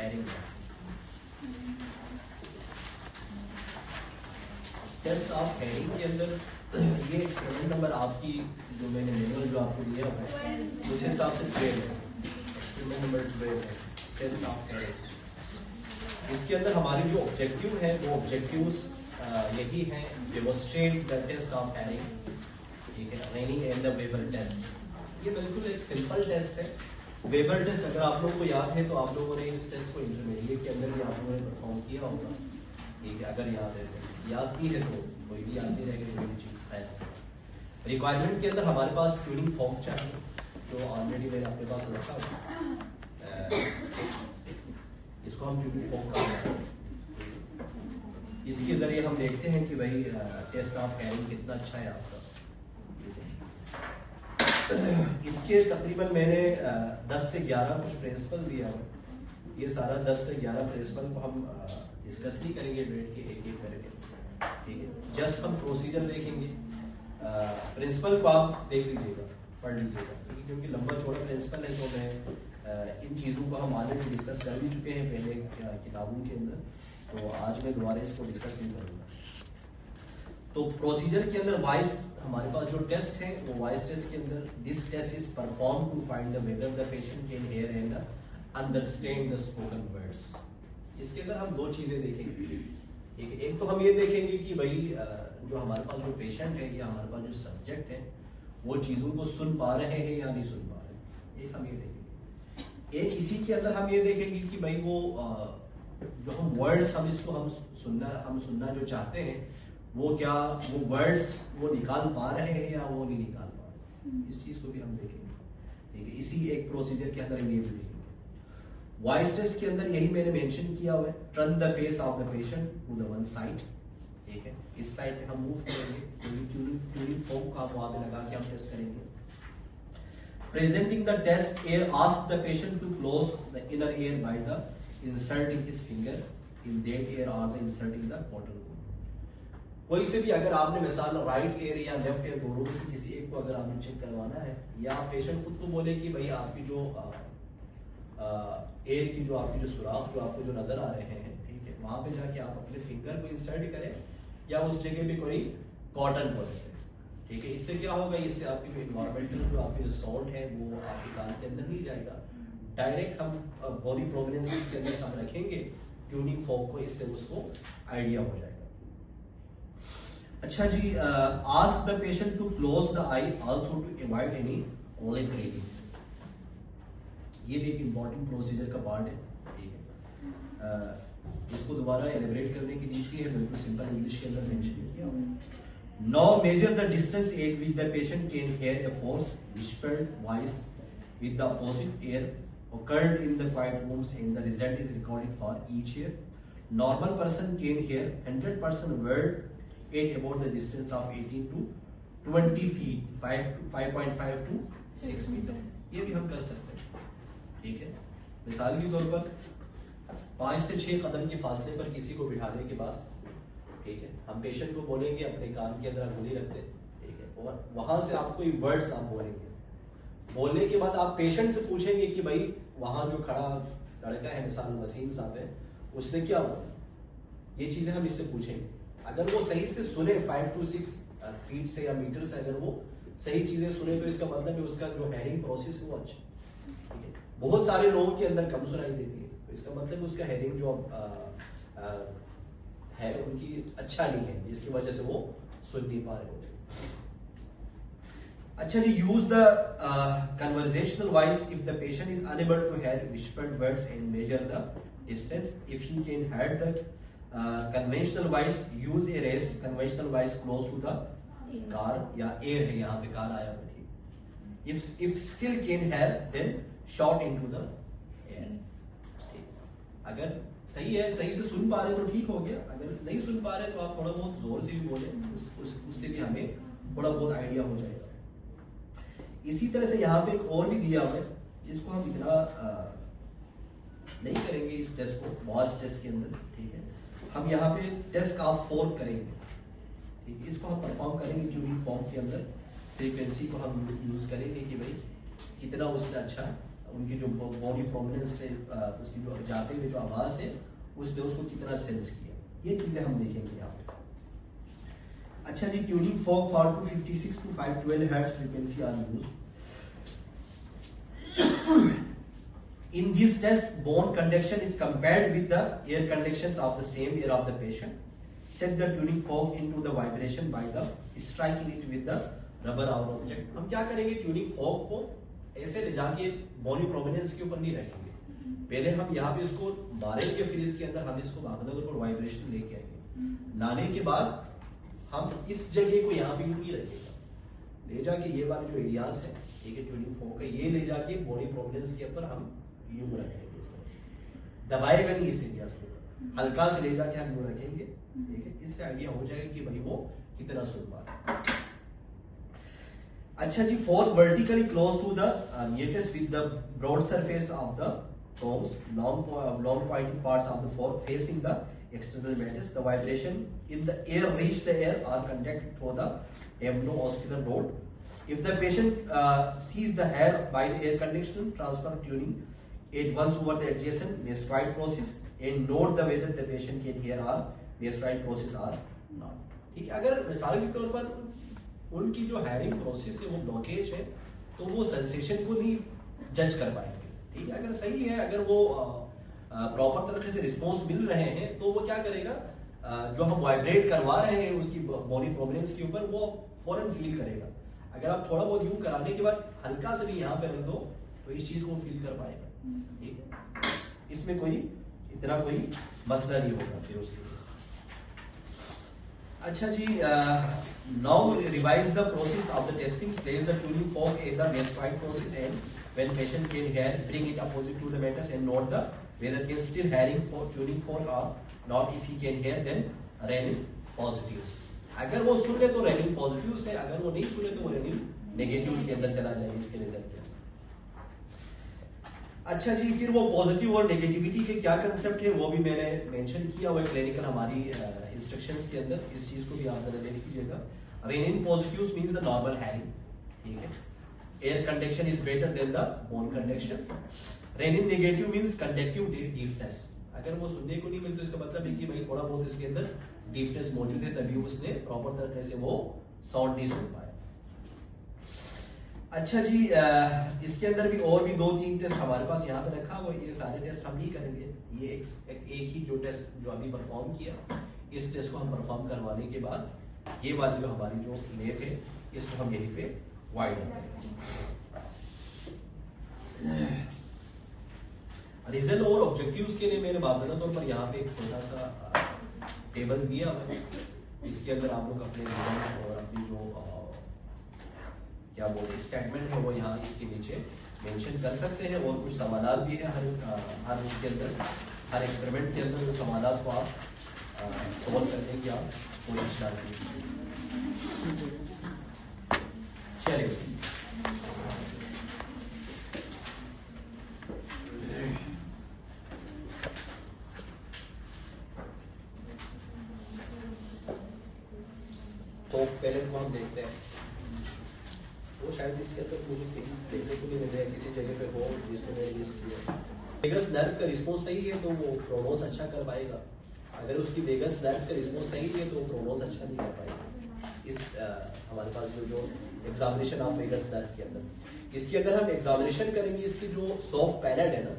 Herring. Test of herring के अंदर ये एक्सपेरिमेंट नंबर आपकी जो मैंने मैनुअल जो आपको दिया हुआ है उस हिसाब से 12 है। एक्सपेरिमेंट नंबर 12 है टेस्ट ऑफ हैरिंग। इसके अंदर हमारी जो ऑब्जेक्टिव है वो ऑब्जेक्टिव्स यही है, demonstrate the test of hearing, ठीक है, Rinne and the Weber test. ये बिल्कुल एक सिंपल टेस्ट है। वेबर टेस्ट अगर आप लोगों को याद है तो आप लोगों ने इस टेस्ट को इंटरमीडिएट के अंदर भी आप लोगों ने परफॉर्म किया होगा, ठीक है। अगर याद है तो याद नहीं है तो कोई भी याद नहीं रहेगा, कोई भी चीज है। रिक्वायरमेंट के अंदर हमारे पास ट्यूनिंग फॉर्म चाहिए जो ऑलरेडी मैंने अपने पास रखा हुआ। इसको हम ट्यूनिंग फॉर्म का इसके जरिए हम देखते हैं कि भाई टेस्ट ऑफ हैरिंग कितना अच्छा है आपका। इसके तकरीबन मैंने 10 से 11 कुछ प्रिंसिपल दिया हुआ। ये सारा 10 से 11 प्रिंसिपल को हम डिस्कस नहीं करेंगे बैठ के एक एक करके, ठीक है। जस्ट हम प्रोसीजर देखेंगे। प्रिंसिपल को आप देख लीजिएगा, पढ़ लीजिएगा, क्योंकि लंबा चौड़ा प्रिंसिपल है तो मैं इन चीज़ों को हम ऑलरेडी डिस्कस कर भी चुके हैं पहले किताबों के अंदर, तो आज मैं दोबारा इसको डिस्कस नहीं करूँगा। तो प्रोसीजर के अंदर वाइस हमारे पास जो टेस्ट है वो वाइस टेस्ट के अंदर this test is perform to find the whether the patient can hear and understand the spoken words. इसके अंदर हम दो चीजें देखेंगे, ठीक है। एक तो हम ये देखेंगे कि भाई जो हमारे पास जो पेशेंट है या हमारे पास जो सब्जेक्ट है वो चीजों को सुन पा रहे हैं या नहीं सुन पा रहे, एक हम ये देखेंगे। एक इसी के अंदर हम ये देखेंगे कि भाई वो जो हम वर्ड्स हम इसको हम सुनना जो चाहते हैं वो क्या वो वर्ड्स वो निकाल पा रहे हैं या वो नहीं निकाल पा रहे, इस चीज को भी हम देखेंगे, ठीक है। इसी एक प्रोसीजर के अंदर ये भी देखेंगे। वॉइस टेस्ट के अंदर यही मैंने मेंशन किया हुआ है, turn the face of the patient to the one side, ठीक है। इस साइड पे हम मूव करेंगे, ट्यूनिंग फॉर्म का आप वहां पे लगा के हम टेस्ट करेंगे। Presenting the test ear, ask the patient to close the inner ear by the inserting his finger in that ear और द इंसर्टिंग द कॉटन। कोई से भी अगर आपने मिसाल राइट एयर या लेफ्ट एयर दोनों में से किसी एक को अगर आपने चेक करवाना है या पेशेंट खुद को बोले कि भाई आपकी जो एयर की जो आपकी जो सुराख जो आपको जो नजर आ रहे हैं, ठीक है, वहां पे जाके आप अपने फिंगर को इंसर्ट करें या उस जगह पे कोई कॉटन को रखें, ठीक है। इससे क्या होगा, इससे आपकी जो इन्वायरमेंटल जो आपकी साउंड है वो आपके कान के अंदर नहीं जाएगा, डायरेक्ट हम बॉडी प्रोमिनेंसेस के अंदर हम रखेंगे ट्यूनिंग फॉर्म को, इससे उसको आइडिया हो जाएगा। अच्छा जी, ask the patient to close the eye also to avoid any lip reading. ये भी एक इंपॉर्टेंट प्रोसीजर का पार्ट है, ठीक है। इसको दोबारा एलिब्रेट करने की नीति है, बिल्कुल सिंपल इंग्लिश के अंदर मेंशन किया हुआ है। Now major the distance at which the patient can here a force व्हिस्पर्ड voice with the opposite air occurred in the quiet rooms and the result is recorded for each ear. Normal person can hear 100% word at about the distance of 18 to 20 feet, 5.5 to 6 metre. ये भी हम कर सकते हैं, ठीक है। मिसाल के तौर पर 5 से 6 कदम के फासले पर किसी को बिठाने के बाद, ठीक है, हम पेशेंट को बोलेंगे अपने कान के अंदर अंगुली रख दे, ठीक है, और वहां से आप कोई वर्ड्स आप बोलेंगे। बोलने के बाद आप पेशेंट से पूछेंगे कि भाई वहां जो खड़ा लड़का है, मिसाल वसीम साहब है, उसने क्या बोला, ये चीजें हम इससे पूछेंगे। अगर वो सही से सुने 5 to 6 फीट से या मीटर से अगर वो सही चीजें सुने तो इसका मतलब है उसका जो हेयरिंग प्रोसेस है वो अच्छा, ठीक है। बहुत सारे लोगों के अंदर कम सुनाई देती है, तो इसका मतलब उसका हेयरिंग जो है उनकी अच्छा नहीं है, जिसकी वजह से वो सुन नहीं पा रहे होते। अच्छा जी, use the conversational voice if the patient is unable to hear whispered words and measure the distance. If he can hear the conventional voice, use a rest conventional voice close to the car या ear है, यहाँ पे car आया हुआ, ठीक। If skill can hear then shout into the ear. अगर सही है, सही से सुन पा रहे तो ठीक हो गया, अगर नहीं सुन पा रहे तो आप थोड़ा बहुत जोर से भी बोले, उससे भी हमें थोड़ा बहुत आइडिया हो जाएगा। इसी तरह से यहाँ पे एक और भी दिया हुआ है, जिसको हम इतना नहीं करेंगे इस टेस्ट को, वॉइस टेस्ट के अंदर, ठीक है। हम यहाँ पे टेस्ट ऑफ 4 करेंगे, ठीक है। इसको हम परफॉर्म करेंगे ट्यूनिंग फॉर्म के अंदर, फ्रीक्वेंसी को हम यूज करेंगे कि भाई कितना उसने अच्छा उनकी जो बॉडी प्रोमिनेंस से उसकी जो जाते हुए जो आवाज है उसने उसको कितना सेंस किया, ये चीजें हम देखेंगे यहाँ पे। अच्छा जी, tuning fork for 256 to 512 hertz frequency are used. In this test, bone conduction is compared with the air conductions of the same ear of the patient. Set the tuning fork into the vibration by the striking it with the rubber or object. हम क्या करेंगे, tuning fork को ऐसे ले जाके body prominence के ऊपर नहीं रखेंगे, पहले हम यहाँ पे इसको मारेंगे, फिर इसके अंदर हम इसको भागनगर पर वाइब्रेशन लेके आएंगे। लाने के बाद हम इस जगह को यहाँ पे यूं नहीं रखेगा, ले जाके ये वाले जो एरियाज है, ठीक है, ट्यूनिंग फॉर्क है, ये ले जाके बॉडी प्रोमिनेंस के ऊपर हम यूं रखेंगे, इस तरह से दबाएगा नहीं इस एरिया से, हल्का से ले जाके हम यूं रखेंगे, ठीक है। इससे आइडिया हो जाएगा कि भाई वो कितना सुन पा रहा है। अच्छा जी, fork vertically close to the meatus with the broad surface of the combs, long pointing parts of the fork facing the external meatus. The vibration in the air reach the air or conducted through the amno-oscular rod. If the patient sees the air by the air conditioner, transfer tuning it once over the adjacent mesoid process and note the whether the patient can hear or mesoid process or not. ठीक है, अगर मिसाल के तौर पर उनकी जो hiring process है वो ब्लॉकेज है तो वो सेंसेशन को नहीं जज कर पाएंगे, ठीक है। अगर सही है, अगर वो प्रॉपर तरीके से रिस्पॉन्स मिल रहे हैं तो वो क्या करेगा, जो हम वाइब्रेट करवा रहे हैं उसकी बॉडी प्रोमिनेंस के ऊपर, वो फौरन फील करेगा। अगर आप थोड़ा बहुत यूं कराने के बाद हल्का से भी यहाँ पे रख दो तो इस चीज को फील कर पाएगा, ठीक है। इसमें कोई इतना कोई मसला नहीं होगा फिर उसके लिए। अच्छा जी, now revise the process of the testing. Place the tuning fork in the mastoid process and when patient can hear bring it opposite to the meatus and note the whether can still hearing for tuning fork और not. If he can hear then Rinne positives. अगर वो सुन ले तो raining positives है, अगर वो नहीं सुने तो वो रेनिंग नेगेटिव्स के अंदर चला जाएगा इसके रिजल्ट के। अच्छा जी, फिर वो पॉजिटिव और नेगेटिविटी के क्या कंसेप्ट है वो भी मैंने मेंशन किया हुआ है क्लिनिकल हमारी इंस्ट्रक्शंस के अंदर, इस चीज को भी आप जरा देख लीजिएगा। Rinne positives means the normal hearing, ठीक है। Air conduction is better than the bone conduction. Rinne negative means conductive deafness. अगर वो सुनने को नहीं मिलता तो इसका मतलब है कि भाई थोड़ा बहुत इसके अंदर डीफनेस मौजूद है, तभी उसने प्रॉपर तरीके से वो साउंड नहीं सुन पाया। अच्छा जी, इसके अंदर भी और भी 2-3 टेस्ट हमारे पास यहाँ पे रखा हुआ है। ये सारे टेस्ट हम नहीं करेंगे, ये एक ही जो टेस्ट जो अभी परफॉर्म किया, इस टेस्ट को हम परफॉर्म करवाने के बाद ये वाली जो हमारी जो लेब है इसको हम यहीं पे वाइड करेंगे। रीजन और ऑब्जेक्टिव्स के लिए मैंने बाकायदा तौर पर यहाँ पे एक छोटा सा टेबल दिया हुआ है। इसके अंदर आप लोग अपने रीजन और अपनी जो क्या बोलते स्टेटमेंट है वो यहाँ इसके नीचे मेंशन कर सकते हैं। और कुछ सवालात भी है हर उसके अंदर, हर एक्सपेरिमेंट के अंदर सवालात को आप सॉल्व करने की आप कोशिश करेंगे। चलिए, तो पहले को हम देखते हैं, वो शायद इसके अंदर मुझे देखने को नहीं मिल रहा है किसी जगह पे हो जिसमें मैंने मिस किया। वेगस नर्व का रिस्पॉन्स सही है तो वो प्रोनोस अच्छा कर पाएगा, अगर उसकी वेगस नर्व का रिस्पॉन्स सही है तो प्रोनोस अच्छा नहीं कर पाएगा। इस हमारे पास जो एग्जामिनेशन ऑफ वेगस नर्व के अंदर, इसके अंदर हम एग्जामिनेशन करेंगे इसकी जो सॉफ्ट पैलेट है ना,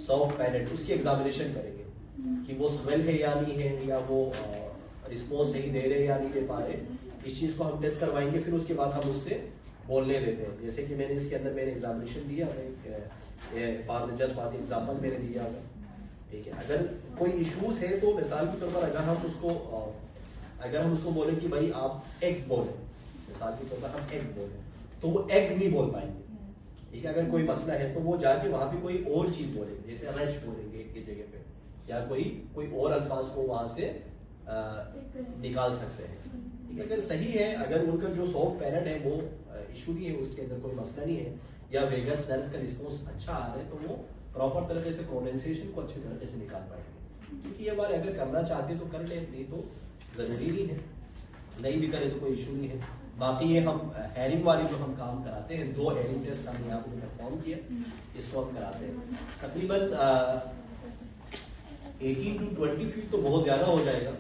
सॉफ्ट पैलेट, उसकी एग्जामिनेशन करेंगे कि वो स्वेल है या नहीं है, या वो रिस्पॉन्स सही दे रहे या नहीं दे पा रहे। इस चीज को हम टेस्ट करवाएंगे, फिर उसके बाद हम उससे बोलने देते हैं। जैसे कि मैंने इसके अंदर मैंने एग्जामिनेशन दिया, जस्ट फॉर एग्जाम्पल मैंने दिया है, ठीक है। अगर कोई इश्यूज है तो मिसाल के तौर पर अगर हम उसको बोले कि भाई आप एग बोले, मिसाल के तौर पर हम एग बोले तो वो एग नहीं बोल पाएंगे, ठीक है। अगर कोई मसला है तो वो जाके वहां पे कोई और चीज बोलेंगे, जैसे रच बोलेंगे एक की जगह पे, या कोई और अल्फाज को वहां से निकाल सकते हैं, ठीक है। अगर सही है, अगर उनका जो सॉफ्ट पैलेट है वो इशू नहीं है, उसके अंदर कोई मसला नहीं है, या वेगस नर्व का रिस्पॉन्स अच्छा आ रहा है, तो वो प्रॉपर तरीके से प्रोनाउंसिएशन को अच्छे तरीके से निकाल पाएंगे। क्योंकि ये बार अगर करना चाहते तो कर ले, नहीं तो जरूरी नहीं है, नहीं भी करे तो कोई इशू नहीं है। बाकी ये हम हेयरिंग वाली जो हम काम कराते हैं, 2 हेयरिंग टेस्ट हमने यहाँ पे परफॉर्म किया, इसको हम कराते हैं। तकरीबन 18 to 20 फीट तो बहुत ज्यादा हो जाएगा,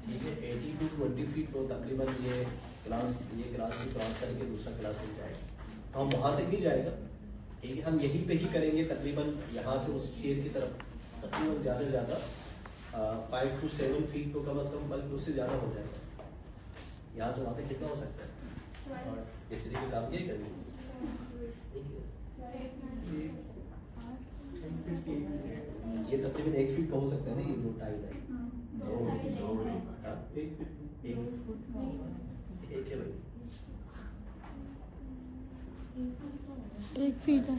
ठीक है। 18 to 20 फीट तो तकरीबन ये क्लास भी क्रॉस करके दूसरा क्लास नहीं जाएगा, तो हम वहां तक नहीं जाएगा, ठीक है। हम यहीं पे ही करेंगे, तकरीबन यहाँ से उस शेर की तरफ तकरीबन ज्यादा से ज्यादा 5 to 7 फीट तो कम से कम, बल्कि उससे ज्यादा हो जाएगा। यहाँ से वहां तक कितना हो सकता है, और इस तरीके काम यही करेंगे। ये तकरीबन 1 फीट का हो सकता है ना, ये 2 टाइल है, एक है भाई, 1 फीट है,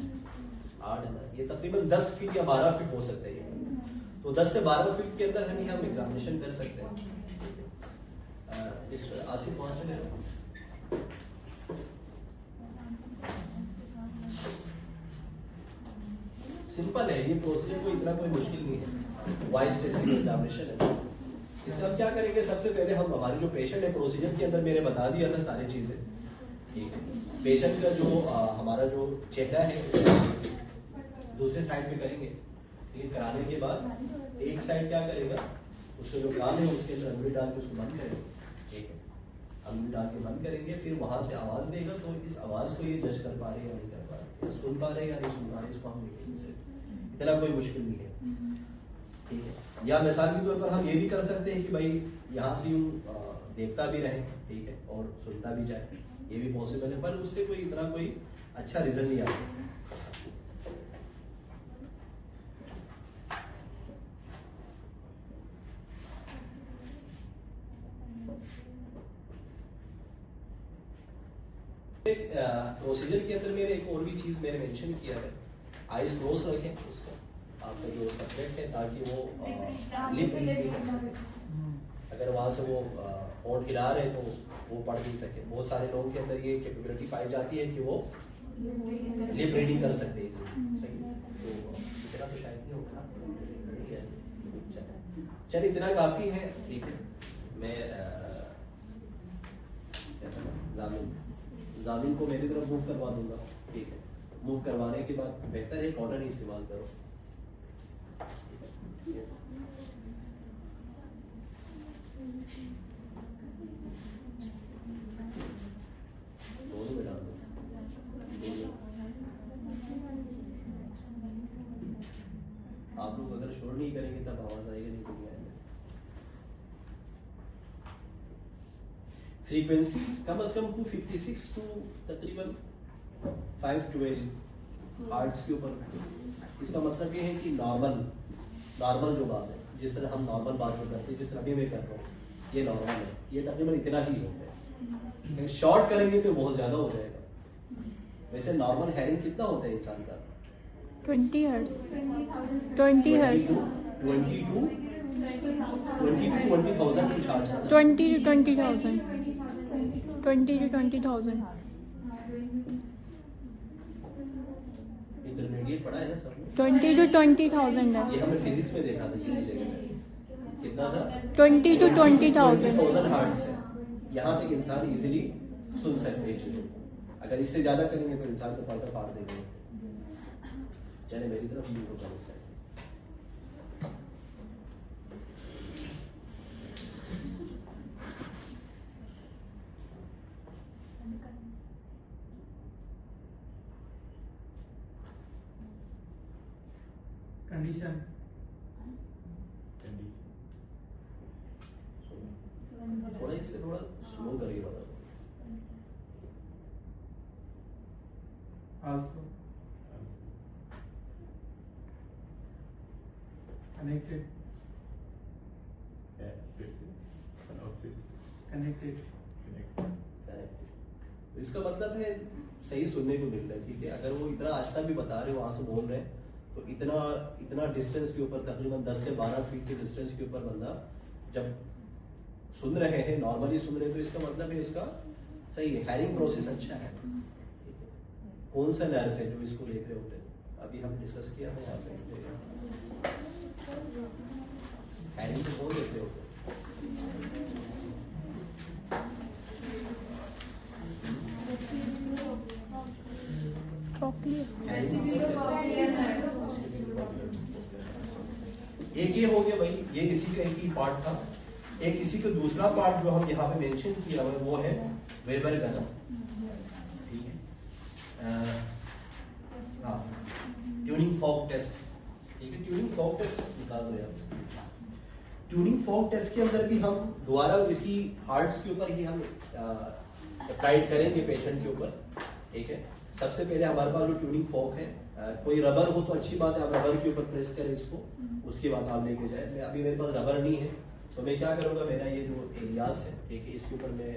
8 है ना, ये तकरीबन 10 फीट या 12 फीट हो सकता है ये। तो 10 से 12 फीट के अंदर हम एग्जामिनेशन कर सकते हैं। आसिफ वहां चले सिंपल है ये प्रोसीजर, कोई इतना कोई मुश्किल नहीं है। वॉइस टेस्टिंग एग्जामिनेशन है। इससे हम क्या करेंगे, सबसे पहले हम हमारे जो पेशेंट है, प्रोसीजर के अंदर मैंने बता दिया था सारी चीजें, ठीक है। पेशेंट का जो हमारा जो चेहरा है दूसरे साइड पे करेंगे, ठीक है। कराने के बाद एक साइड क्या करेगा, उसके जो कान है उसके अंदर अंगुली डाल के उसको बंद करेंगे, ठीक है। अंगुली डाल के बंद करेंगे, फिर वहां से आवाज देगा, तो इस आवाज को ये जज कर पा रहे हैं या नहीं कर पा रहे, सुन पा रहे हैं या नहीं सुन पा रहे, इसको हम देखेंगे। इतना कोई मुश्किल नहीं है, ठीक है। या मिसाल के तौर पर हम ये भी कर सकते हैं कि भाई यहाँ से यूं देखता भी रहे, ठीक है, और सुनता भी जाए, ये भी पॉसिबल है, पर उससे कोई इतना कोई अच्छा रिजल्ट नहीं आ सकता। प्रोसीजर के अंदर मेरे एक और भी चीज मैंने मेंशन किया है, आईज क्लोज रखें उसका, आपका जो सब्जेक्ट है, ताकि वो लिप रीड कर सके। अगर वहां से वो होंठ हिला रहे तो वो पढ़ नहीं सके। बहुत सारे लोगों के अंदर ये कैपेबिलिटी पाई जाती है कि वो लिप रीडिंग कर सकते हैं, सही। तो इतना तो शायद नहीं होगा, चलिए इतना काफी है, ठीक है। मैं जामिन को मेरी तरफ मूव करवा दूंगा, ठीक है। मूव करवाने के बाद बेहतर है कॉटन ही इस्तेमाल करो, दोनों में डाल दो। आप लोग अगर शोर नहीं करेंगे तब आवाज आएगी नहीं दुनिया में। फ्रीक्वेंसी कम से कम 256 टू तकरीबन 512 हर्ट्ज के ऊपर। इसका मतलब ये है कि नॉर्मल जो बात है, जिस तरह हम नॉर्मल बात जो करते हैं, जिस तरह अभी मैं कर रहा हूँ, ये नॉर्मल है, ये तकरीबन इतना ही होता है। शॉर्ट करेंगे तो बहुत ज्यादा हो जाएगा। वैसे नॉर्मल हेयरिंग कितना होता है इंसान का? 20 हर्ट्ज 20 हर्ट्ज 20 to 20,000 कुछ हर्ट्ज 20 to 20,000 20 to 20,000। इंटरमीडिएट पढ़ा है ना सब? 20 to 20,000 है। ये हमने फिजिक्स में देखा था किसी जगह पे। कितना था? 20 to 20,000 हर्ट्ज है। यहाँ तक इंसान इजीली सुन सकते हैं चीजों। अगर इससे ज्यादा करेंगे तो इंसान को पर्दा फाड़ देंगे। चले मेरी तरफ मूव हो जाए। कंडीशन थोड़ा इससे थोड़ा स्लो करिए बता। also connected connected इसका मतलब है सही सुनने को मिल रहा है, ठीक है। अगर वो इतना आस्था भी बता रहे हो, वहां से बोल रहे हैं, तो इतना डिस्टेंस के ऊपर तकरीबन 10 से 12 फीट के डिस्टेंस के ऊपर बंदा जब सुन रहे हैं, नॉर्मली सुन रहे हैं, तो इसका मतलब है इसका सही है, हेयरिंग प्रोसेस अच्छा है। कौन सा नर्व है जो इसको देख रहे होते हैं, अभी हम डिस्कस किया था यहाँ पे। हेयरिंग को कौन देख रहे होते हैं? एक ये हो गया भाई, ये इसी का एक ही पार्ट था। एक इसी का दूसरा पार्ट जो हम यहाँ पे मेंशन किया हुआ है वो है वेबर गन, ठीक है। हाँ, ट्यूनिंग फॉर्क टेस्ट, ठीक है। ट्यूनिंग फॉर्क टेस्ट निकाल दो यार। ट्यूनिंग फॉर्क टेस्ट के अंदर भी हम दोबारा इसी हार्ट्स के ऊपर ही हम अप्लाइड करेंगे पेशेंट के ऊपर, ठीक है। सबसे पहले हमारे पास जो ट्यूनिंग फॉर्क है, कोई रबर हो तो अच्छी बात है, आप रबर के ऊपर प्रेस करें इसको, उसके बाद आप लेके जाए। मैं अभी मेरे पास रबर नहीं है तो मैं क्या करूंगा, मेरा ये जो एरियाज है, ठीक है, इसके ऊपर मैं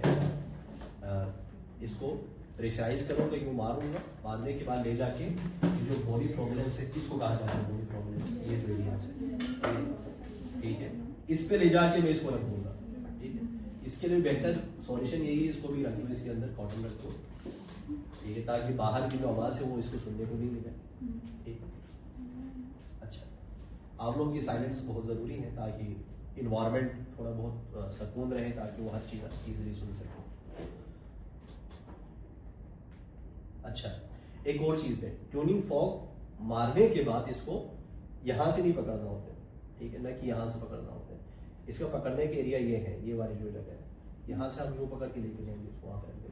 इसको प्रेशराइज करूंगा, यूं मारूंगा। मारने के बाद ले जाके जो बॉडी प्रॉब्लम्स है, किसको कहा जाता है बॉडी प्रॉब्लम्स, ये जो एरियाज है, ठीक है, इस पे ले जाके मैं इसको रख दूंगा, ठीक है। इसके लिए बेहतर सॉल्यूशन यही है, इसको भी रख दो इसके अंदर, कॉटन रख दो, ठीक है, ताकि बाहर की जो आवाज है वो इसको सुनने को नहीं मिले, ठीक है। अच्छा, आप लोगों की साइलेंस बहुत जरूरी है ताकि इन्वायरमेंट थोड़ा बहुत सुकून रहे, ताकि वो हर चीज इजीली सुन सके। अच्छा, एक और चीज है, ट्यूनिंग फॉर्क मारने के बाद इसको यहां से नहीं पकड़ना होता है, ठीक है ना, कि यहां से पकड़ना होता है। इसका पकड़ने के एरिया ये है, ये वाली जो जगह है, यहां से हम यूं पकड़ के लेके जाएंगे इसको, वहां पर रख देंगे।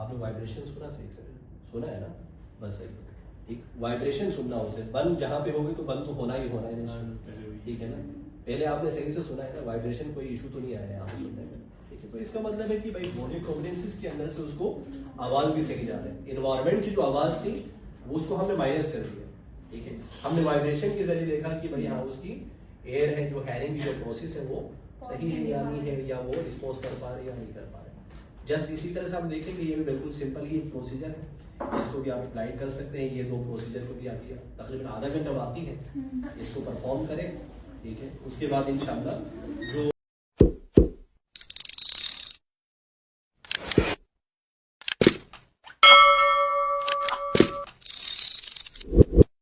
आपने वाइब्रेशन सुना, सही से सुना है ना, बस सही, ठीक। वाइब्रेशन सुनना उसे, बंद जहां पे होगी तो बंद तो होना ही होना है, ठीक है ना। पहले आपने सही से सुना है ना, वाइब्रेशन कोई इशू तो नहीं आया यहाँ पे सुनने में, ठीक है। तो इसका मतलब है कि भाई बॉडी प्रोमिनेंसेस के अंदर से उसको आवाज भी सही जा रहा है। इन्वायरमेंट की जो आवाज थी वो उसको हमने माइनस कर दिया, ठीक है। हमने वाइब्रेशन के जरिए देखा कि भाई हाँ, उसकी एयर है, जो हैरिंग की जो प्रोसेस है वो सही है या नहीं है, या वो रिस्पॉन्स कर पा रहे या नहीं कर पा रहे। जस्ट इसी तरह से हम देखेंगे, ये भी बिल्कुल सिंपल ही प्रोसीजर है, इसको भी आप अप्लाई कर सकते हैं। ये दो प्रोसीजर को भी आप तकरीबन आधा घंटा बाकी है, इसको परफॉर्म करें, ठीक है। उसके बाद इंशाल्लाह जो